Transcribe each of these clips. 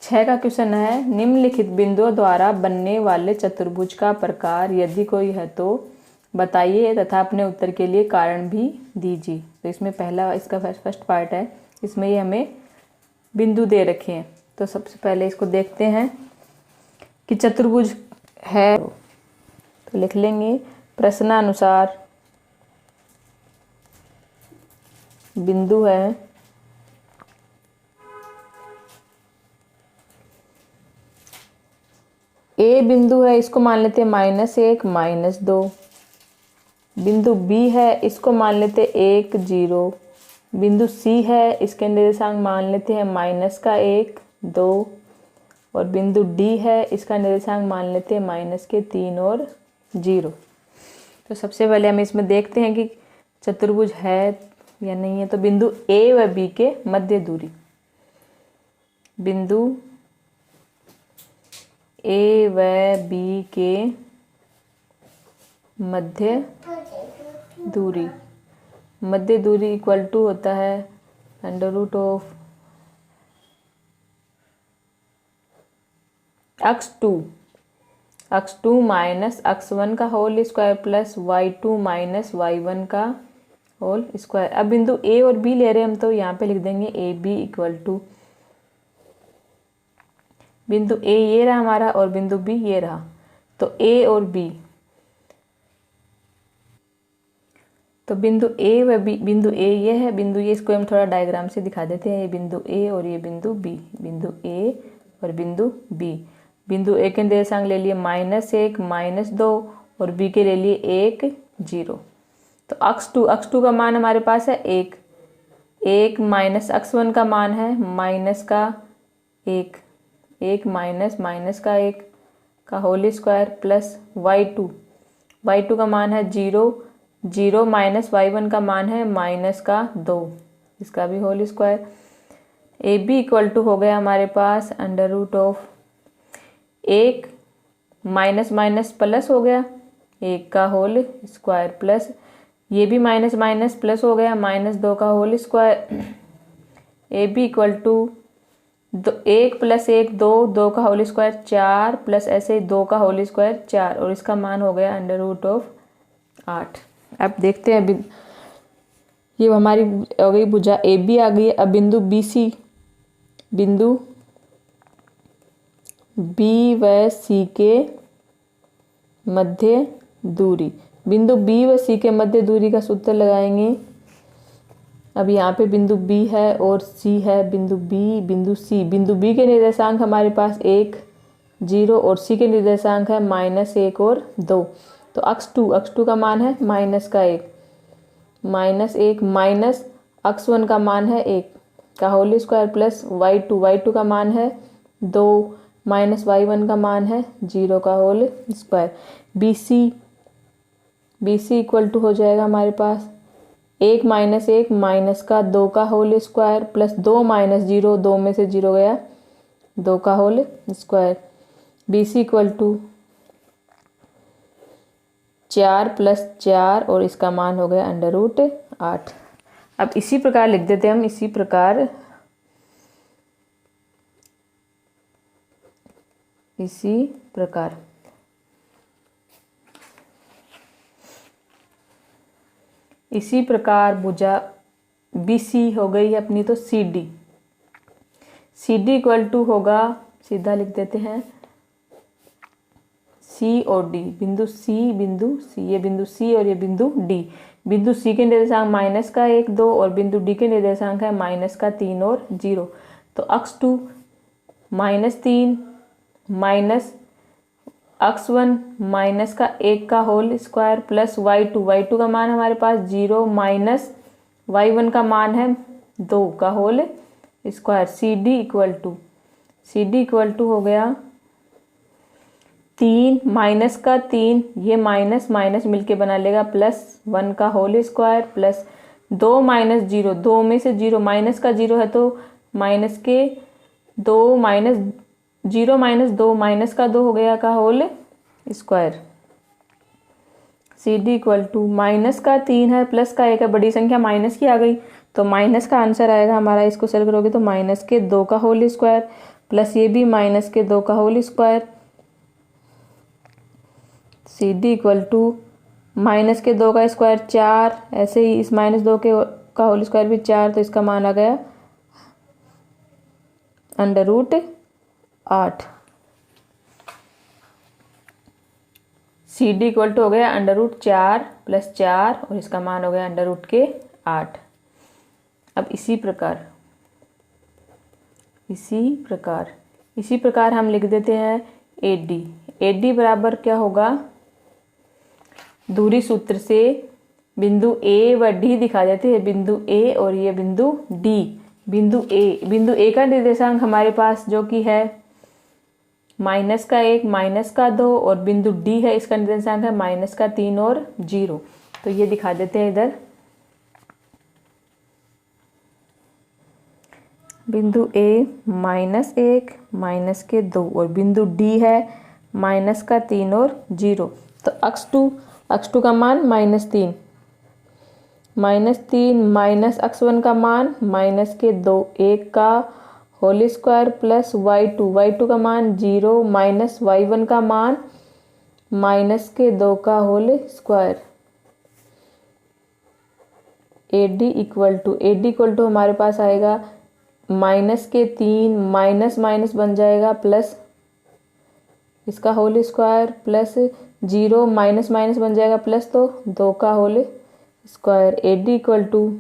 6 का क्वेश्चन है, निम्नलिखित बिंदुओं द्वारा बनने वाले चतुर्भुज का प्रकार यदि कोई है तो बताइए तथा अपने उत्तर के लिए कारण भी दीजिए। तो इसमें पहला इसका फर्स्ट पार्ट है, इसमें ये हमें बिंदु दे रखे हैं। तो सबसे पहले इसको देखते हैं कि चतुर्भुज है, तो लिख लेंगे प्रश्नानुसार बिंदु है ए बिंदु है, इसको मान लेते हैं -1 -2। बिंदु बी है, इसको मान लेते हैं 1 0। बिंदु सी है, इसके निर्देशांक मान लेते हैं -1 2। और बिंदु डी है, इसका निर्देशांक मान लेते हैं -3 और 0। तो सबसे पहले हम इसमें देखते हैं कि चतुर्भुज है या नहीं है। तो बिंदु ए व बी के मध्य दूरी, बिंदु ए व बी के मध्य दूरी, मध्य दूरी इक्वल टू होता है √ऑफ x2 माइनस x1 का whole square plus y2 minus y1 का होल स्क्वायर। अब बिंदु ए और बी ले रहे हैं हम, तो यहाँ पे लिख देंगे ए बी इक्वल टू, बिंदु ए ये रहा हमारा और बिंदु बी ये रहा। तो ए और बी, तो बिंदु ए व बी, बिंदु ए ये है, बिंदु ये, इसको हम थोड़ा डायग्राम से दिखा देते हैं। ये बिंदु ए और ये बिंदु बी, बिंदु ए और बिंदु बी। बिंदु ए के निर्देशांक ले लिए -1 -2 और बी के ले लिए 1 0। तो x2 का मान हमारे पास है 1 माइनस x1 का मान है माइनस का 1 माइनस का 1 का होल स्क्वायर प्लस y2 का मान है 0 माइनस y1 का मान है -2, इसका भी whole square. A B equal to हो गया हमारे पास √ऑफ 1 माइनस प्लस हो गया 1 का होल स्क्वायर प्लस ये भी माइनस प्लस हो गया -2 का whole square. A B equal to 1 + 1 2 का होल स्क्वायर 4 प्लस ऐसे 2 का होल स्क्वायर 4 और इसका मान हो गया √ऑफ 8। अब देखते हैं, ये हमारी हो गई भुजा ए बी आ गई। अब बिंदु बी सी, बिंदु बी व सी के मध्य दूरी, बिंदु बी व सी के मध्य दूरी का सूत्र लगाएंगे। अब यहाँ पे बिंदु बी है और सी है, बिंदु बी के निर्देशांक हमारे पास 1 0 और सी के निर्देशांक है -1 और 2। तो x2 का मान है -1 माइनस x1 का मान है 1 का होल स्क्वायर प्लस y2 का मान है 2 माइनस y1 का मान है 0 का whole square. B C equal to हो जाएगा हमारे पास 1 माइनस का 2 का होल स्क्वायर प्लस 2 माइनस 0, 2 में से 0 गया 2 का whole square. B C equal to 4 + 4 और इसका मान हो गया √8। अब इसी प्रकार लिख देते हैं हम, इसी प्रकार भुजा बी सी हो गई अपनी। तो सी डी इक्वल टू होगा, सीधा लिख देते हैं सी और डी, बिंदु सी ये बिंदु सी और ये बिंदु डी। बिंदु सी के निर्देशांक -1 2 और बिंदु डी के निर्देशांक है -3 और 0। तो x2 -3 माइनस x1 -1 का होल स्क्वायर प्लस y2 का मान हमारे पास 0 माइनस y1 का मान है 2 का whole square. C D equal to हो गया 3 -3, ये माइनस मिलके बना लेगा +1 का होल स्क्वायर प्लस 2 - 0, 2 में से 0 माइनस का 0 है तो माइनस के 2 0 - 2 माइनस का 2 हो गया का whole square. C D equal to minus का 3 है प्लस का 1 है, बड़ी संख्या माइनस की आ गई तो माइनस का आंसर आएगा हमारा। इसको सेल करोगे तो -2 का होल स्क्वायर प्लस ये भी माइनस के 2 का whole square. C D equal to minus के 2 का स्क्वायर 4, ऐसे ही इस माइनस 2 के का होल स्क्वायर भी 4, तो इसका मान आ गया √8। सी डी इक्वल टू हो गया √4 + 4 और इसका मान हो गया √8। अब इसी प्रकार हम लिख देते हैं AD। AD बराबर क्या होगा, दूरी सूत्र से बिंदु A व D दिखा देते हैं, बिंदु A और ये बिंदु D। बिंदु A का निर्देशांक हमारे पास जो कि है -1, -2, और बिंदु D है, इसका निर्देशांक है -3 और 0। तो ये दिखा देते हैं इधर। बिंदु A -1, -2 और बिंदु D है -3 और 0। तो x2 का मान -3 माइनस x1 का मान -2, 1 का होल स्क्वायर प्लस y2 का मान 0 माइनस y1 का मान -2 का whole square. AD equal to हमारे पास आएगा -3 माइनस माइनस बन जाएगा प्लस इसका whole square plus 0 minus minus बन जाएगा प्लस, तो 2 का whole square. AD equal to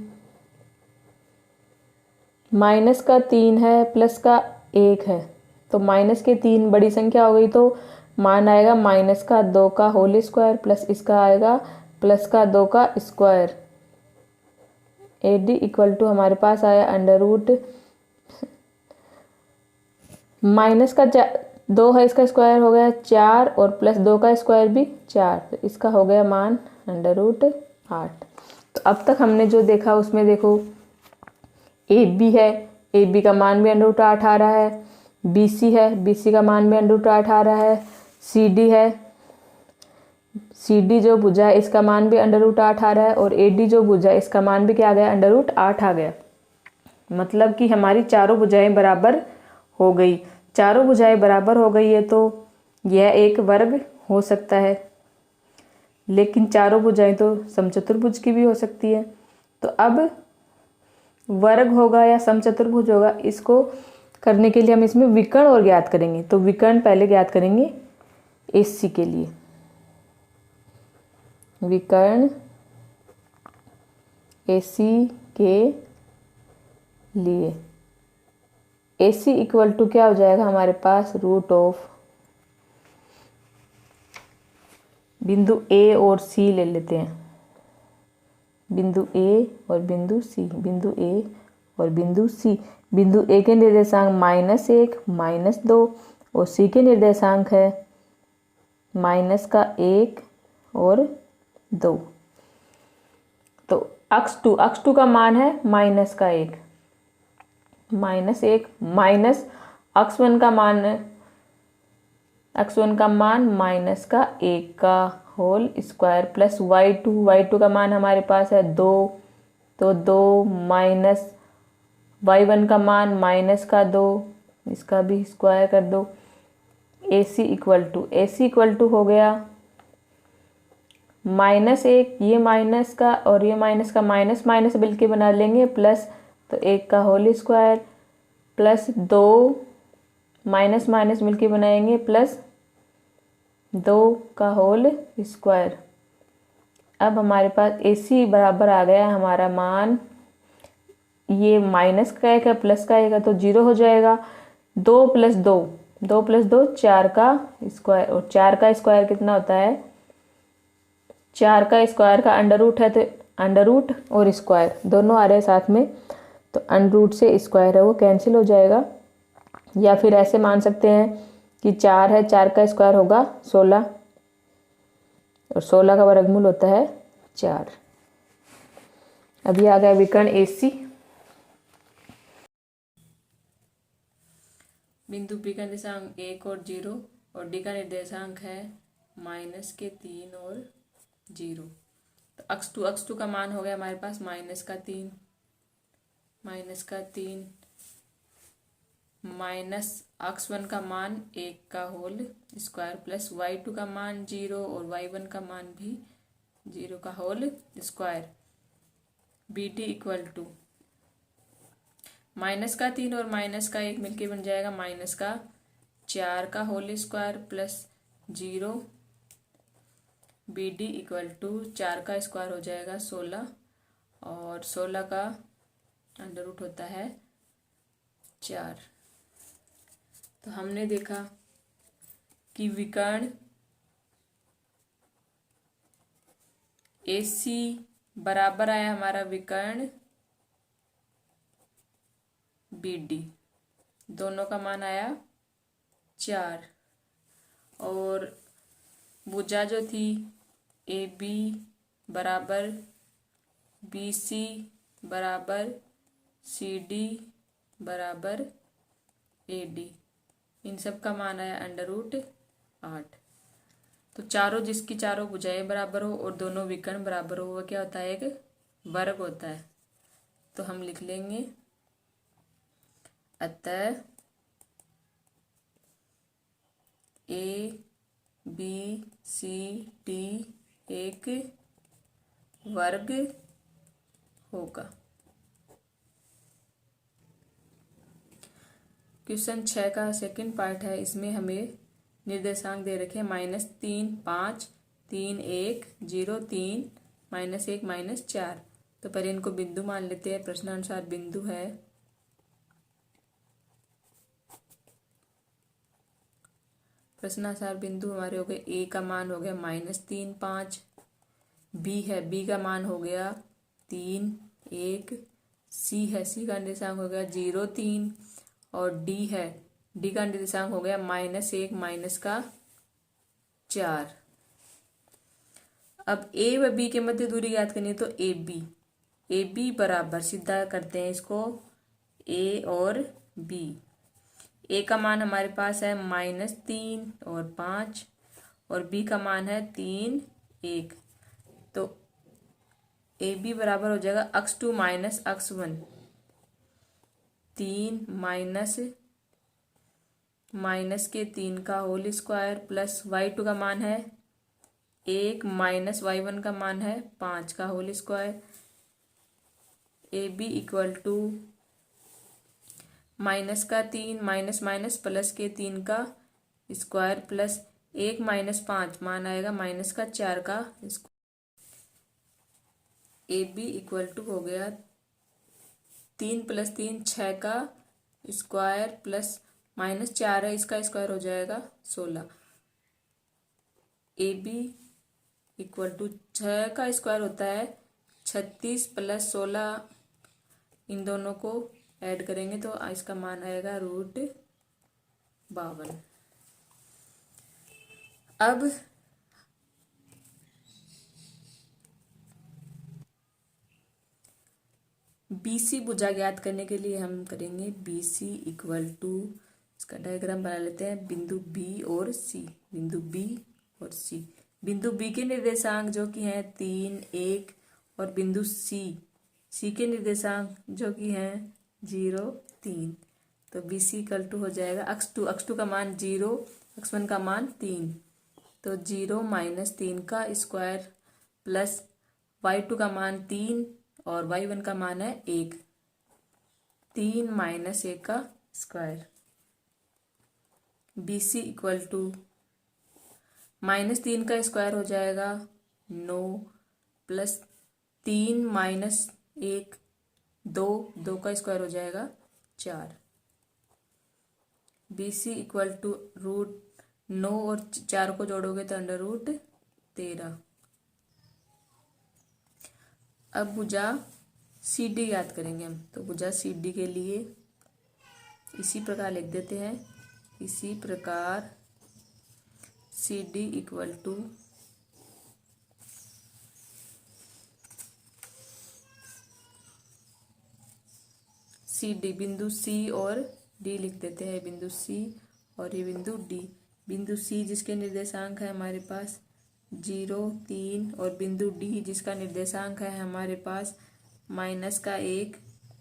-3 है प्लस का 1 है, तो -3 बड़ी संख्या हो गई, तो मान आएगा -2 का होल स्क्वायर प्लस इसका आएगा +2 का स्क्वायर। AD इक्वल टू हमारे पास आया -2 है, इसका स्क्वायर हो गया 4 और +2 का स्क्वायर भी 4, तो इसका हो गया मान √8। तो अब तक हमने जो देखा उसमें देखो AB है, AB का मान भी √8 आ रहा है, BC है, BC का मान भी √8 आ रहा है, CD है, CD जो भुजा है इसका मान भी √8 आ रहा है, और AD जो भुजा है इसका मान भी क्या आ गया, √8 आ गया। मतलब कि हमारी चारों भुजाएं बराबर हो गई। चारों भुजाएं बराबर हो गई है तो यह एक वर्ग हो सकता है, लेकिन चारों भुजाएं तो समचतुर्भुज की भी हो सकती है। तो अब वर्ग होगा या समचतुर्भुज होगा, इसको करने के लिए हम इसमें विकर्ण और ज्ञात करेंगे। तो विकर्ण पहले ज्ञात करेंगे AC के लिए। विकर्ण AC के लिए AC इक्वल टू क्या हो जाएगा हमारे पास, √ बिंदु A और C ले लेते हैं। बिंदु A और बिंदु C, बिंदु A और बिंदु C। बिंदु A के निर्देशांक -1, -2 और C के निर्देशांक है -1 और 2। तो x2 का मान है -1, -1 माइनस x1 का मान -1 का होल स्क्वायर प्लस y2 का मान हमारे पास है 2, तो 2 माइनस y1 का मान -2, इसका भी स्क्वायर कर दो। AC इक्वल टू हो गया -1, ये माइनस का और ये माइनस का माइनस माइनस मिलके बना लेंगे प्लस, तो 1 का whole square plus 2 minus minus मिलके बनाएंगे प्लस 2 का होल स्क्वायर। अब हमारे पास AC बराबर आ गया हमारा मान, ये माइनस का 1 है प्लस का 1 है तो 0 हो जाएगा। 2 + 2 4 का स्क्वायर, और 4 का स्क्वायर कितना होता है, 4 का स्क्वायर का √ है, तो √ और स्क्वायर दोनों आ रहे हैं साथ में, तो √ से स्क्वायर है वो कैंसिल हो जाएगा। या फिर ऐसे मान सकते हैं कि 4 है, 4 का स्क्वायर होगा 16 और 16 का वर्गमूल होता है 4। अभी आ गया विकर्ण AC। बिंदु B का निर्देशांक 1 और 0 और D का निर्देशांक है -3 और 0। तो x2 का मान हो गया हमारे पास -3 माइनस x1 का मान 1 का होल स्क्वायर प्लस y2 का मान 0 और y1 का मान भी 0 का whole square. B D equal to minus का 3 और माइनस का 1 मिलके बन जाएगा माइनस का 4 का whole square plus 0। B D equal to 4 का स्क्वायर हो जाएगा 16 और 16 का अंडर रूट होता है 4। तो हमने देखा कि विकर्ण AC बराबर आया हमारा विकर्ण BD, दोनों का मान आया 4। और भुजा जो थी AB बराबर BC बराबर CD बराबर AD, इन सब का मान आया अंडर रूट 8। तो चारों जिसकी चारों भुजाएं बराबर हो और दोनों विकर्ण बराबर हो वो क्या होता है, एक वर्ग होता है। तो हम लिख लेंगे अतः ABCD एक वर्ग होगा। क्वेश्चन 6 का सेकंड पार्ट है। इसमें हमें निर्देशांक दे रखे -3 5 3 1 0 3 -1 -4। तो पहले इनको बिंदु मान लेते हैं। प्रश्नानुसार बिंदु है प्रश्नानुसार बिंदु हमारे हो गए ए का मान हो गया -3 5, बी है बी का मान हो गया 3 1, सी है सी का निर्देशांक हो गया 0 3 और डी है डी का निर्देशांक हो गया -1 -4। अब ए व बी के मध्य दूरी ज्ञात करनी है। तो ए बी बराबर सीधा करते हैं इसको, ए और बी। ए का मान हमारे पास है -3 और 5 और बी का मान है 3 1। तो ए बी बराबर हो जाएगा x2 माइनस x1, 3 माइनस के 3 का होल स्क्वायर प्लस y2 का मान है 1 माइनस y1 का मान है 5 का whole square. A B equal to minus का 3 माइनस माइनस प्लस के 3 का स्क्वायर प्लस 1 माइनस 5 मान आएगा -4 का square. A B equal to हो गया 3 + 3 6 का स्क्वायर प्लस -4 है इसका स्क्वायर हो जाएगा 16। ए बी इक्वल टू 6 का स्क्वायर होता है 36 + 16, इन दोनों को ऐड करेंगे तो इसका मान आएगा √52। अब BC भुजा ज्ञात करने के लिए हम करेंगे BC इक्वल टू, इसका डायग्राम बना लेते हैं, बिंदु B और C, बिंदु B और C। बिंदु B के निर्देशांक जो कि हैं 3 1 और बिंदु C के निर्देशांक जो कि हैं 0 3। तो BC इक्वल टू हो जाएगा x2 का मान 0, x1 का मान 3। तो 0 - 3 का स्क्वायर प्लस y2 का मान 3 और y1 का मान है 1, 3 - 1 का स्क्वायर। BC इक्वल टू -3 का स्क्वायर हो जाएगा 9 प्लस 3 - 1 2 का स्क्वायर हो जाएगा 4। BC इक्वल टू √9 और 4 को जोड़ोगे तो √13। अब भुजा CD याद करेंगे हम। तो भुजा CD के लिए इसी प्रकार लिख देते हैं, इसी प्रकार CD इक्वल टू CD, बिंदु C और D लिख देते हैं, बिंदु C और ये बिंदु D। बिंदु C जिसके निर्देशांक है हमारे पास 0 3 और बिंदु D जिसका निर्देशांक है हमारे पास -1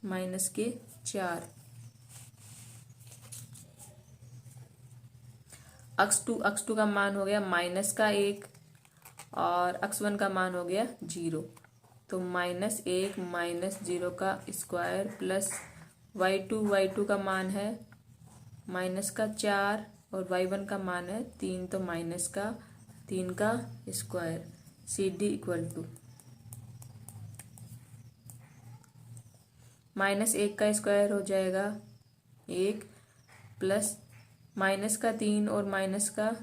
-4। x2 का मान हो गया -1 और x1 का मान हो गया 0। तो -1 -0 का स्क्वायर प्लस y2 का मान है -4 और y1 का मान है 3, तो -3 का square. C D equal to -1 का स्क्वायर हो जाएगा 1 प्लस -3 और -4,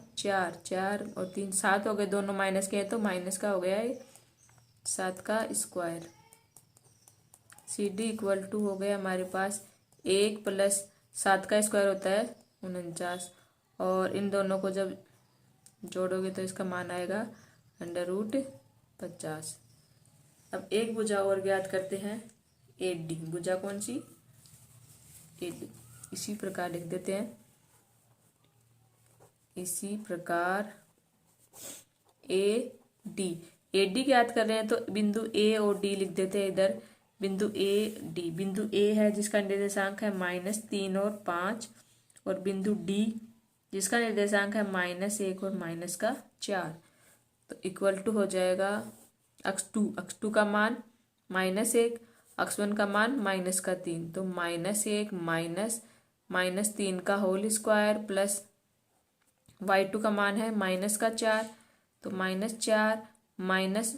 4 और 3 7 हो गए, दोनों माइनस के हैं तो माइनस का हो गया है 7 का square. C D equal to हो गया हमारे पास 1 प्लस 7 का स्क्वायर होता है 49, और इन दोनों को जब जोड़ोगे तो इसका मान आएगा √50। अब एक भुजा और ज्ञात करते हैं, AD भुजा कौन सी, AD। इसी प्रकार लिख देते हैं, इसी प्रकार AD ज्ञात कर रहे हैं तो बिंदु A और D लिख देते हैं इधर। बिंदु AD, बिंदु A है जिसका निर्देशांक है -3 और 5, और बिंदु D जिसका निर्देशांक है -1 और -4। तो इक्वल टू हो जाएगा x2 का मान -1, x1 का मान -3, तो -1 -3 का होल स्क्वायर प्लस y2 का मान है -4, तो -4 माइनस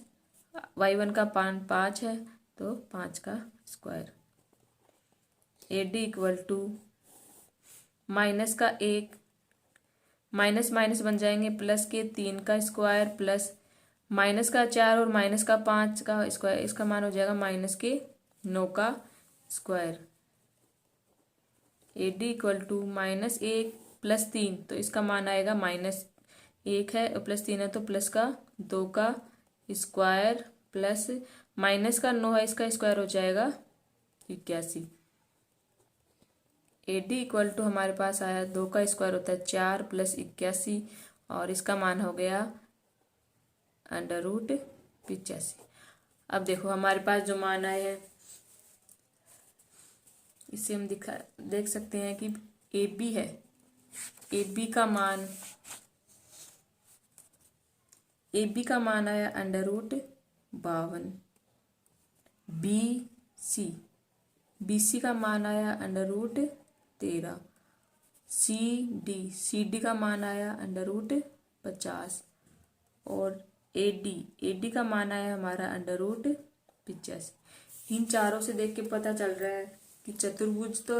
y1 का मान 5 है तो 5 का square. AD equal to -1 minus minus बन जाएंगे प्लस के 3 का स्क्वायर प्लस -4 और -5 का स्क्वायर, इसका मान हो जाएगा -9 का square. AD equal to -1 plus 3, तो इसका मान आएगा -1 है और प्लस 3 है तो प्लस का 2 का स्क्वायर प्लस -9 है, इसका स्क्वायर हो जाएगा 81। AD इक्वल टू हमारे पास आया 2 का स्क्वायर होता है 4 प्लस 81, और इसका मान हो गया √85। अब देखो हमारे पास जो मान आए हैं इससे हम देख सकते हैं कि AB है, AB का मान आया √52। BC का मान आया √13। CD का मान आया √50, और AD का मान आया हमारा √85। इन चारों से देख के पता चल रहा है कि चतुर्भुज तो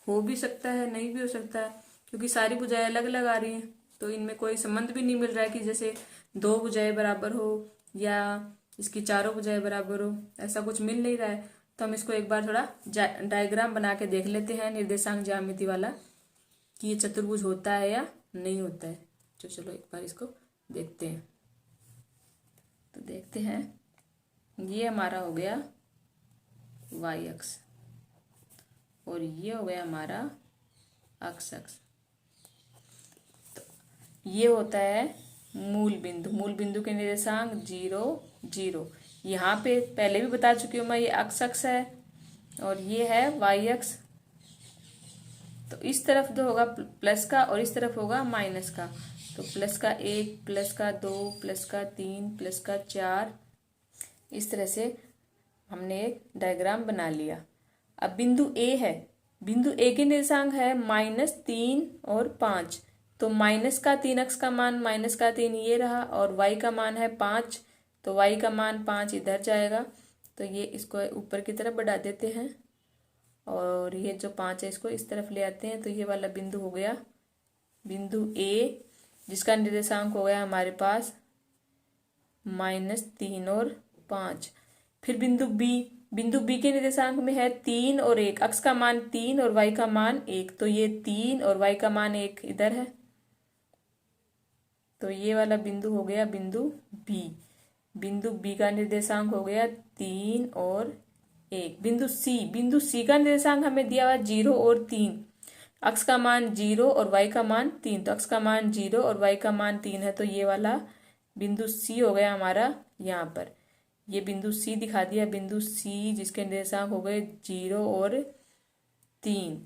हो भी सकता है, नहीं भी हो सकता है, क्योंकि सारी भुजाएं अलग अलग आ रही हैं, तो इनमें कोई संबंध भी नहीं मिल रहा है कि जैसे 2 भुजाएं बराबर हो या इसकी चारों भुजाएं बराबर हो, ऐसा कुछ मिल नहीं रहा है। तो हम इसको एक बार थोड़ा डायग्राम बना के देख लेते हैं निर्देशांक ज्यामिति वाला, कि ये चतुर्भुज होता है या नहीं होता है। तो चलो एक बार इसको देखते हैं। तो देखते हैं, ये हमारा हो गया y अक्ष और ये हो गया हमारा x अक्ष। तो ये होता है मूल बिंदु के निर्देशांक 0 0। यहाँ पे पहले भी बता चुकी हूँ मैं, ये x अक्ष है और ये है y अक्ष। तो इस तरफ तो होगा प्लस का और इस तरफ होगा माइनस का, तो प्लस का 1 प्लस का 2 प्लस का 3 प्लस का 4, इस तरह से हमने एक डायग्राम बना लिया। अब बिंदु A है, बिंदु A के निर्देशांक है -3 और 5, तो -3 अक्ष का मान -3 ये रहा, और y का मान है 5, तो y का मान 5 इधर जाएगा, तो ये इसको ऊपर की तरफ बढ़ा देते हैं, और ये जो 5 है इसको इस तरफ ले आते हैं, तो ये वाला बिंदु हो गया बिंदु A, जिसका निर्देशांक हो गया हमारे पास -3 और 5। फिर बिंदु B के निर्देशांक में है 3 और 1, अक्ष का मान 3 और y का मान 1, तो ये 3 और y का मान 1 इधर है, तो ये वाला बिंदु हो गया बिंदु B का निर्देशांक हो गया 3 और 1। बिंदु C का निर्देशांक हमें दिया हुआ 0 और 3, अक्ष का मान 0 और y का मान 3, तो अक्ष का मान 0 और y का मान 3 है, तो ये वाला बिंदु C हो गया हमारा। यहाँ पर ये बिंदु C दिखा दिया, बिंदु C जिसके निर्देशांक हो गए 0 और 3।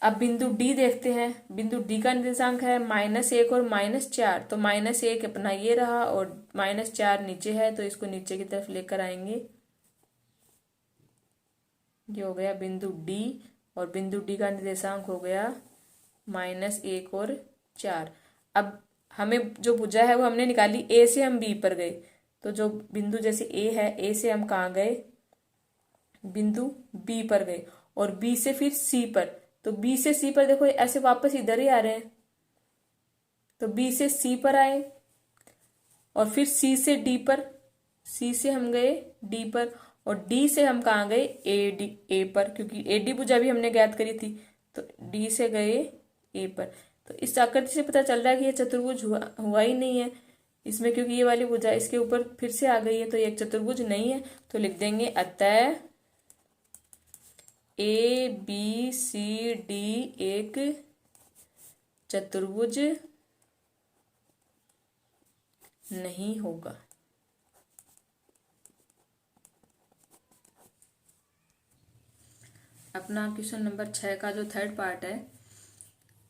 अब बिंदु डी देखते हैं। बिंदु डी का निर्देशांक है -1 और -4। तो -1 अपना ये रहा और -4 नीचे है, तो इसको नीचे की तरफ लेकर आएंगे। ये हो गया बिंदु डी और बिंदु डी का निर्देशांक हो गया -1 और 4। अब हमें जो भुजा है वो हमने निकाली, ए से हम बी पर गए। तो जो बिंदु जैसे ए है, ए से हम कहाँ गए, बिंदु बी पर गए और बी से फिर सी पर। तो बी से सी पर देखो ऐसे वापस इधर ही आ रहे हैं। तो बी से सी पर आए और फिर सी से डी पर, सी से हम गए डी पर और डी से हम कहाँ गए, ए पर, क्योंकि एडी भुजा भी हमने ज्ञात करी थी। तो डी से गए ए पर। तो इस आकृति से पता चल रहा है कि ये चतुर्भुज हुआ ही नहीं है इसमें, क्योंकि ये वाली भुजा इसके ऊपर फिर से आ गई है, तो ये एक चतुर्भुज नहीं है। तो लिख देंगे अतः ए बी सी डी एक चतुर्भुज नहीं होगा। अपना क्वेश्चन नंबर 6 का जो थर्ड पार्ट है,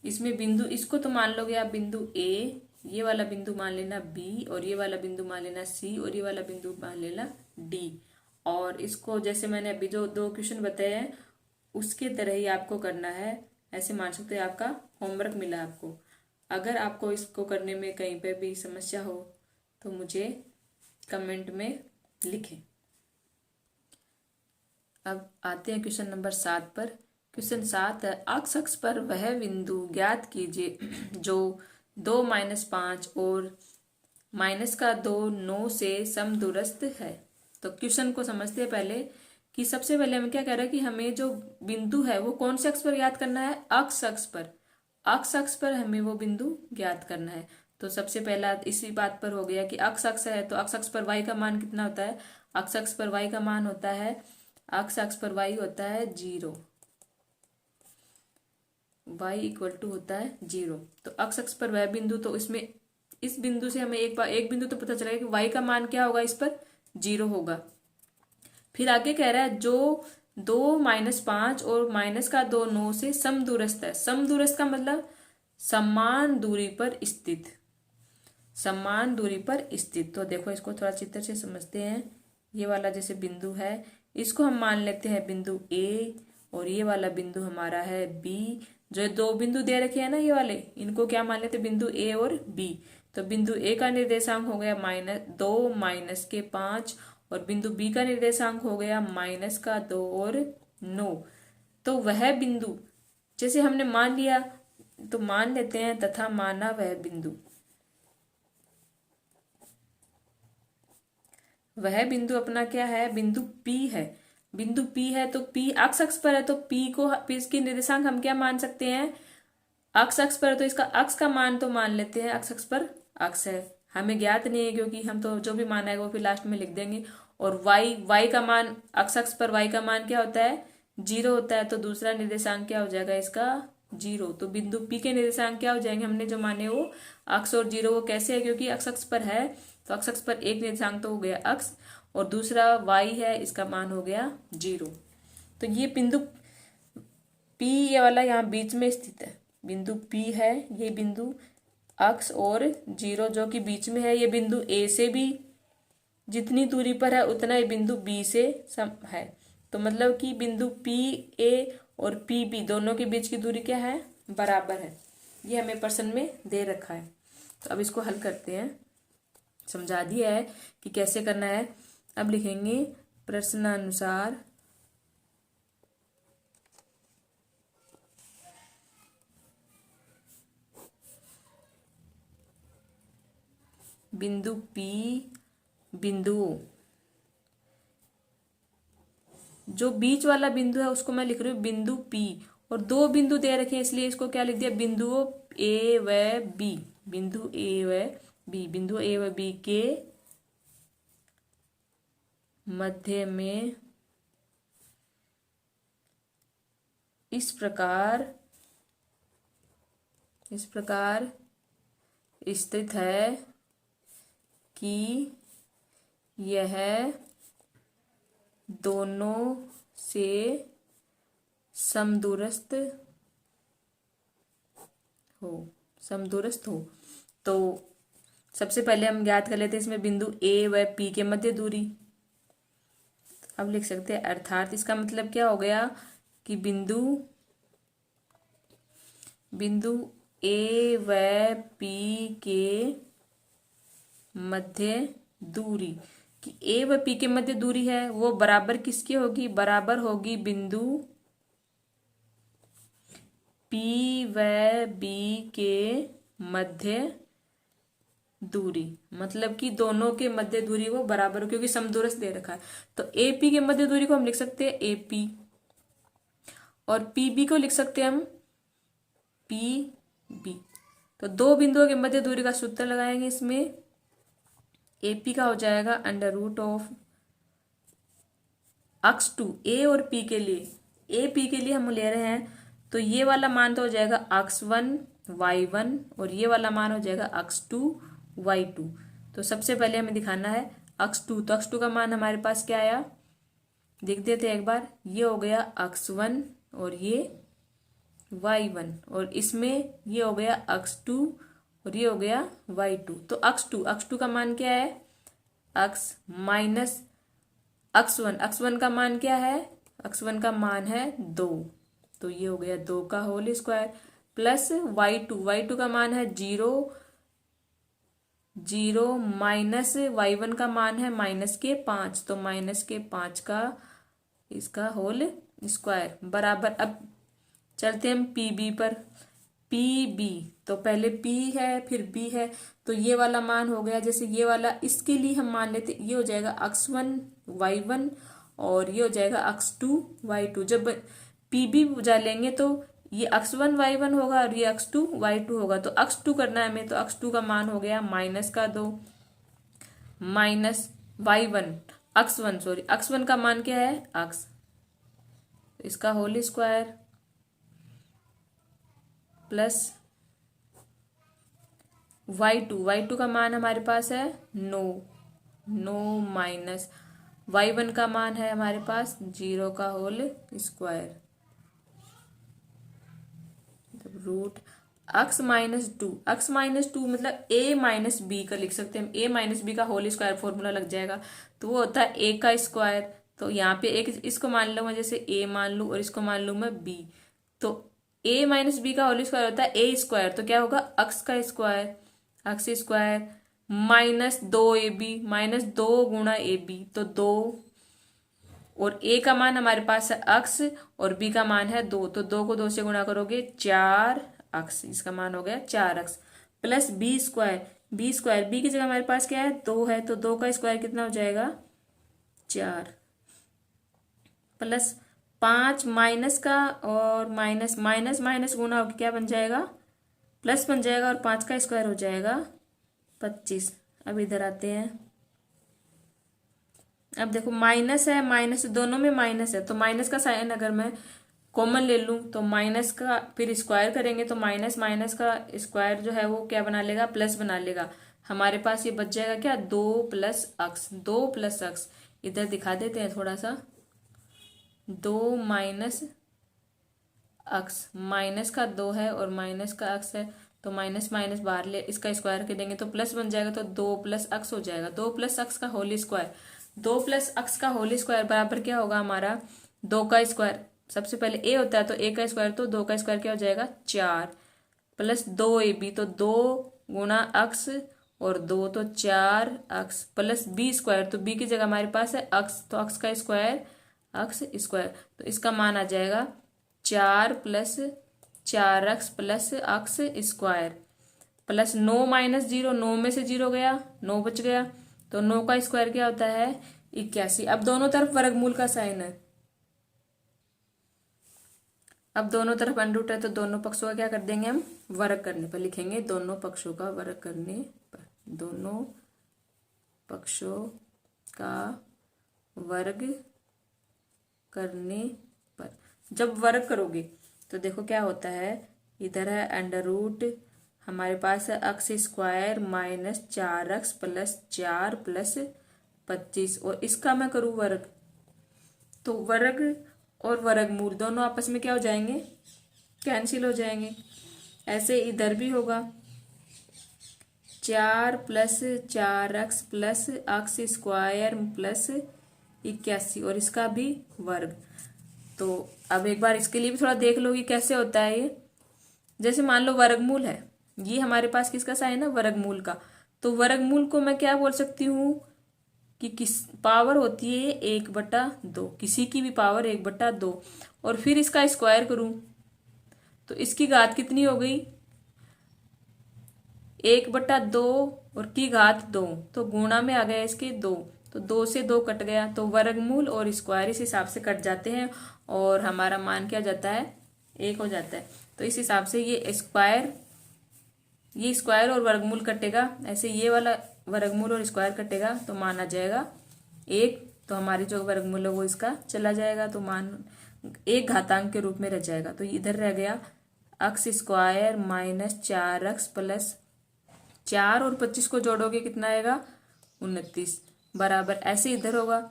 इसमें बिंदु, इसको तो मान लोगे आप बिंदु ए, ये वाला बिंदु मान लेना बी और ये वाला बिंदु मान लेना सी और ये वाला बिंदु मान लेना डी। और इसको जैसे मैंने अभी जो 2 क्वेश्चन बताए हैं उसके तरह ही आपको करना है। ऐसे मान सकते हैं आपका होमवर्क मिला आपको। अगर आपको इसको करने में कहीं पे भी समस्या हो तो मुझे कमेंट में लिखें। अब आते हैं क्वेश्चन नंबर 7 पर। क्वेश्चन 7 है, अक्ष अक्ष पर वह बिंदु ज्ञात कीजिए जो 2 - 5 और -2 9 से समदूरस्थ है। तो क्वेश्चन को समझते हैं पहले कि सबसे पहले हमें क्या कह रहा है कि हमें जो बिंदु है वो कौन से अक्ष पर ज्ञात करना है, अक्ष अक्ष पर। अक्ष अक्ष पर हमें वो बिंदु ज्ञात करना है। तो सबसे पहला इसी बात पर हो गया कि अक्ष अक्ष है, तो अक्ष अक्ष पर y का मान कितना होता है, अक्ष अक्ष पर y का मान होता है, अक्ष अक्ष पर y होता है 0, y = होता है 0। तो अक्ष अक्ष पर वह बिंदु, तो इसमें इस बिंदु से हमें एक बिंदु तो पता चला कि y का मान क्या होगा, इस पर 0 होगा। फिर आगे कह रहा है जो 2 - 5 और -2 9 से समदूरस्थ है। समदूरस्थ का मतलब समान दूरी पर स्थित, समान दूरी पर स्थित। तो देखो इसको थोड़ा चित्र से समझते हैं। ये वाला जैसे बिंदु है, इसको हम मान लेते हैं बिंदु ए और ये वाला बिंदु हमारा है बी। जो 2 बिंदु दे रखे हैं ना ये वाले, इनको क्या मान लेते हैं, बिंदु ए और बी। तो बिंदु ए का निर्देशांक हो गया -2 - 5 और बिंदु बी का निर्देशांक हो गया -2 और 9। तो वह बिंदु जैसे हमने मान लिया तो मान लेते हैं तथा माना वह बिंदु, वह बिंदु अपना क्या है, बिंदु P है। बिंदु P है तो P अक्ष अक्ष पर है, तो P को इसकी निर्देशांक हम क्या मान सकते हैं, अक्ष अक्ष पर है तो इसका अक्ष का मान तो मान लेते हैं, अक्ष अक्ष पर अक्ष है। हमें ज्ञात नहीं है क्योंकि हम तो जो भी मान आएगा वो फिर लास्ट में लिख देंगे। और y का मान, अक्ष अक्ष पर y का मान क्या होता है, 0 होता है। तो दूसरा निर्देशांक क्या हो जाएगा इसका, 0। तो बिंदु P के निर्देशांक क्या हो जाएंगे, हमने जो माने वो अक्ष और 0। वो कैसे है, क्योंकि अक्ष अक्ष पर है तो अक्ष अक्ष पर एक निर्देशांक तो हो गया अक्ष और दूसरा y है, इसका मान हो गया 0। तो ये बिंदु P ये वाला यहाँ बीच में स्थित है, बिंदु P है, ये बिंदु अक्ष और 0 जो कि बीच में है। ये बिंदु A से भी जितनी दूरी पर है उतना ही बिंदु B से है। तो मतलब कि बिंदु P A और P B दोनों के बीच की दूरी क्या है, बराबर है। ये हमें प्रश्न में दे रखा है। तो अब इसको हल करते हैं। समझा दिया है कि कैसे करना है। अब लिखेंगे प्रश्नानुसार बिंदु P बिंदुओं, जो बीच वाला बिंदु है उसको मैं लिख रही हूँ बिंदु P और 2 बिंदु दे रखे हैं इसलिए इसको क्या लिख दिया, बिंदुओं A व B। बिंदु A व B, बिंदु A व B के मध्य में इस प्रकार स्थित है कि यह दोनों से समदूरस्थ हो, समदूरस्थ हो। तो सबसे पहले हम ज्ञात कर लेते हैं इसमें बिंदु ए व पी के मध्य दूरी। अब लिख सकते हैं अर्थात इसका मतलब क्या हो गया कि बिंदु ए व पी के मध्य दूरी, कि ए व पी के मध्य दूरी है वो बराबर किसकी होगी, बराबर होगी बिंदु पी व बी के मध्य दूरी। मतलब कि दोनों के मध्य दूरी वो बराबर हो, क्योंकि समदूरस्थ दे रखा है। तो ए पी के मध्य दूरी को हम लिख सकते हैं ए पी, और पी बी को लिख सकते हैं हम पी बी। तो दो बिंदुओं के मध्य दूरी का सूत्र लगाएंगे। इसमें ए पी का हो जाएगा under root of x two, A और पी के लिए, ए पी के लिए हम ले रहे हैं तो ये वाला मान तो हो जाएगा अक्स वन वाई वन, और ये वाला मान हो जाएगा अक्स टू वाई टू। तो सबसे पहले हमें दिखाना है अक्स टू। तो अक्स टू का मान हमारे पास क्या आया, देख देते एक बार। ये हो गया अक्स वन और ये वाई वन, और इसमें ये हो गया अक्स टू और ये हो गया वाई टू। तो अक्स टू का मान क्या है, अक्स माइनस अक्स वन का मान क्या है, अक्स वन का मान है 2, तो ये हो गया 2 का whole square, plus y two का मान है 0 0 माइनस वाई वन का मान है -5, तो -5 का इसका होल स्क्वायर बराबर। अब चलते हैं हम पी बी पर। पी बी, तो पहले पी है फिर बी है, तो ये वाला मान हो गया, जैसे ये वाला इसके लिए हम मान लेते ये हो जाएगा अक्स वन वाई वन, और ये हो जाएगा अक्स टू वाई टू। जब पी बी बुझा लेंगे तो ये अक्स वन वाई वन होगा और ये अक्स टू वाई टू होगा। तो अक्स टू करना है हमें, तो अक्स टू का मान हो गया -2 minus y one x one, sorry x one का मान क्या है अक्स, इसका whole square plus y two का मान हमारे पास है 9 माइनस वाई वन का मान है हमारे पास 0 का whole square, root x minus two मतलब ए माइनस बी का लिख सकते हैं। ए माइनस बी का होल स्क्वायर फॉर्मूला लग जाएगा, तो वो होता है ए का स्क्वायर। तो यहाँ पे एक इसको मान लो मैं, जैसे ए मान लूँ और इसको मान लूँ मैं बी, तो ए माइनस बी का होल स्क्वायर होता है ए स्क्वायर, तो क्या होगा अक्स का स्क्वायर, अक्स स्क्वायर -2ab -2 गुणा ए बी, तो 2, और ए का मान हमारे पास है अक्स और बी का मान है 2, तो 2 को 2 से गुणा करोगे 4 अक्स, इसका मान हो गया 4 अक्स, प्लस बी स्क्वायर बी की जगह हमारे पास क्या है 2 है, तो 2 का स्क्वायर कितना हो जाएगा 4, प्लस 5 माइनस का और माइनस माइनस गुणा होकर क्या बन जाएगा प्लस बन जाएगा, और 5 का स्क्वायर हो जाएगा 25। अब इधर आते हैं, अब देखो माइनस है, माइनस दोनों में माइनस है, तो माइनस का साइन अगर मैं कॉमन ले लूं तो माइनस का फिर स्क्वायर करेंगे तो माइनस का स्क्वायर जो है वो क्या बना लेगा प्लस बना लेगा। हमारे पास ये बच जाएगा क्या 2 प्लस अक्स, इधर दिखा देते हैं थोड़ा सा, 2 माइनस अक्स, माइनस का 2 है और माइनस का अक्स है, तो माइनस बाहर ले इसका स्क्वायर कर देंगे तो प्लस बन जाएगा, तो 2 प्लस अक्स हो जाएगा, 2 प्लस अक्स का होल स्क्वायर, 2 प्लस अक्स का होल स्क्वायर बराबर क्या होगा हमारा 2 का स्क्वायर, सबसे पहले ए होता है तो ए का स्क्वायर, तो 2 का स्क्वायर क्या हो जाएगा 4, प्लस 2ab, तो 2 गुणा अक्स और 2 तो 4 अक्स, प्लस बी स्क्वायर, तो बी की जगह हमारे पास है अक्स, तो अक्स का स्क्वायर अक्स स्क्वायर, तो इसका मान आ जाएगा 4 प्लस 4 अक्स प्लस अक्स स्क्वायर, प्लस 9 माइनस 0, 9 में से 0 गया 9 बच गया, तो 9 का स्क्वायर क्या होता है 81। अब दोनों तरफ वर्गमूल का साइन है, अब दोनों तरफ अंडरूट है, तो दोनों पक्षों का क्या कर देंगे हम वर्ग करने पर लिखेंगे, दोनों पक्षों का वर्ग करने पर, दोनों पक्षों का वर्ग करने पर। जब वर्ग करोगे तो देखो क्या होता है, इधर है अंडर रूट, हमारे पास है अक्स स्क्वायर माइनस 4 अक्स प्लस 4 प्लस 25, और इसका मैं करूँ वर्ग, तो वर्ग और वर्गमूल दोनों आपस में क्या हो जाएंगे कैंसिल हो जाएंगे, ऐसे इधर भी होगा 4 plus 4x plus x square plus 81 और इसका भी वर्ग। तो अब एक बार इसके लिए भी थोड़ा देख लो कि कैसे होता है ये। जैसे मान लो वर्गमूल है, ये हमारे पास किसका साइन है, वर्गमूल का। तो वर्गमूल को मैं क्या बोल सकती हूँ कि किस पावर होती है 1/2, किसी की भी पावर 1/2, और फिर इसका स्क्वायर करूं तो इसकी घात कितनी हो गई 1/2 और की घात 2, तो गुणा में आ गया इसके 2, तो 2 से 2 कट गया, तो वर्गमूल और स्क्वायर इस हिसाब से कट जाते हैं और हमारा मान क्या जाता है 1 हो जाता है। तो इस हिसाब से ये स्क्वायर और वर्गमूल कटेगा, ऐसे ये वाला वर्गमूल और स्क्वायर कटेगा तो मान आ जाएगा 1। तो हमारी जो वर्गमूल है वो इसका चला जाएगा, तो मान 1 घातांक के रूप में रह जाएगा। तो इधर रह गया x square minus 4x plus 4 और 25 को जोड़ोगे कितना आएगा 29 बराबर। ऐसे इधर होगा,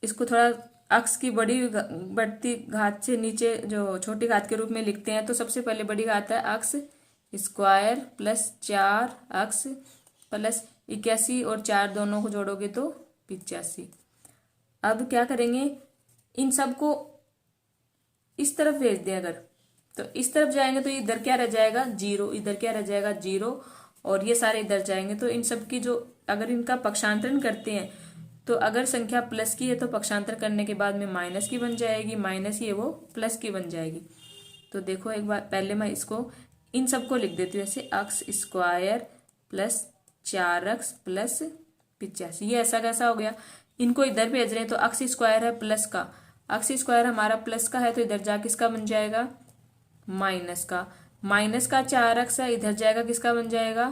इसको थोड़ा अक्स की बढ़ती घात से नीचे जो छोटी घात के रूप में लिखते हैं, तो सबसे पहले बड़ी घात है अक्स स्क्वायर प्लस 4x प्लस 81 और 4 दोनों को जोड़ोगे तो 85। अब क्या करेंगे, इन सबको इस तरफ भेज दें अगर, तो इस तरफ जाएंगे तो इधर क्या रह जाएगा 0, इधर क्या रह जाएगा 0, और ये सारे इधर जाएंगे। तो इन सब की जो अगर इनका पक्षांतरण करते हैं तो अगर संख्या प्लस की है तो पक्षांतर करने के बाद में माइनस की बन जाएगी, माइनस ही है वो प्लस की बन जाएगी। तो देखो एक बार पहले मैं इसको इन सबको लिख देती हूँ ऐसे x square plus 4x plus 85। ये ऐसा कैसा हो गया, इनको इधर भेज रहे हैं तो एक्स स्क्वायर है प्लस का, एक्स स्क्वायर हमारा प्लस का है तो इधर जा किसका बन जाएगा माइनस का, माइनस का 4x है इधर जाएगा किसका बन जाएगा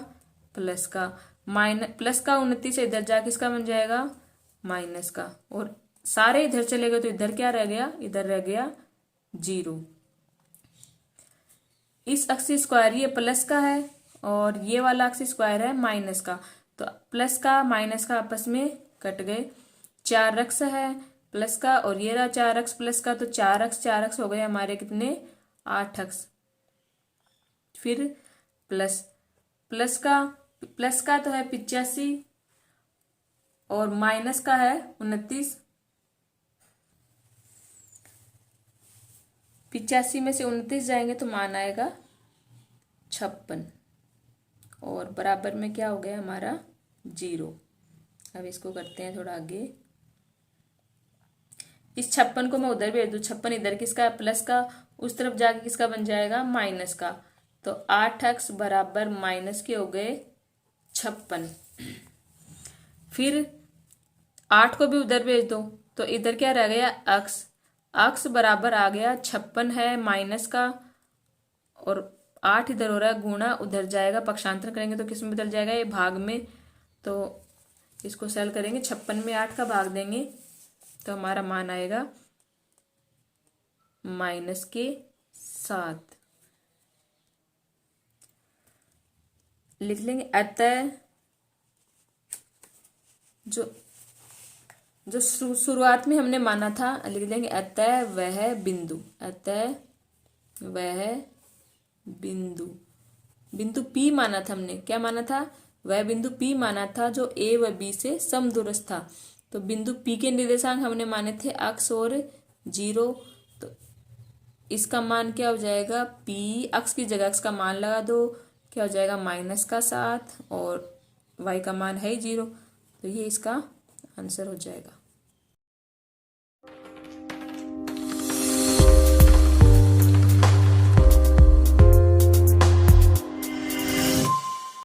प्लस का, प्लस का 29 है इधर जा किसका बन जाएगा माइनस का, और सारे इधर चले गए तो इधर क्या रह गया, इधर रह गया 0। इस अक्स स्क्वायर ये प्लस का है और ये वाला अक्स स्क्वायर है माइनस का, तो प्लस का माइनस का आपस में कट गए। 4x है प्लस का और ये रहा 4x प्लस का, तो 4x हो गए हमारे कितने 8x। फिर प्लस का तो है 85 और माइनस का है 29। 85 में से 29 जाएंगे तो मान आएगा 56 और बराबर में क्या हो गया हमारा 0। अब इसको करते हैं थोड़ा आगे, इस 56 को मैं उधर भेज दूं, 56 इधर किसका है प्लस का, उस तरफ जाके किसका बन जाएगा माइनस का, तो 8x बराबर माइनस के हो गए 56। फिर 8 को भी उधर भेज दो तो इधर क्या रह गया x बराबर आ गया 56 है माइनस का, और 8 इधर हो रहा है गुणा, उधर जाएगा पक्षांतर करेंगे तो किस में बदल जाएगा ये भाग में, तो इसको सेल करेंगे 56 में 8 का भाग देंगे तो हमारा मान आएगा -7 लिख लेंगे। अतः जो शुरुआत में हमने माना था लिख देंगे, अतः वह बिंदु P माना था हमने, क्या माना था वह बिंदु P माना था जो A व B से समदूरस्थ था। तो बिंदु P के निर्देशांक हमने माने थे x और 0, तो इसका मान क्या हो जाएगा P, x की जगह x का मान लगा दो, क्या हो जाएगा -7 और y का मान है 0, तो ये इसका आंसर हो जाएगा।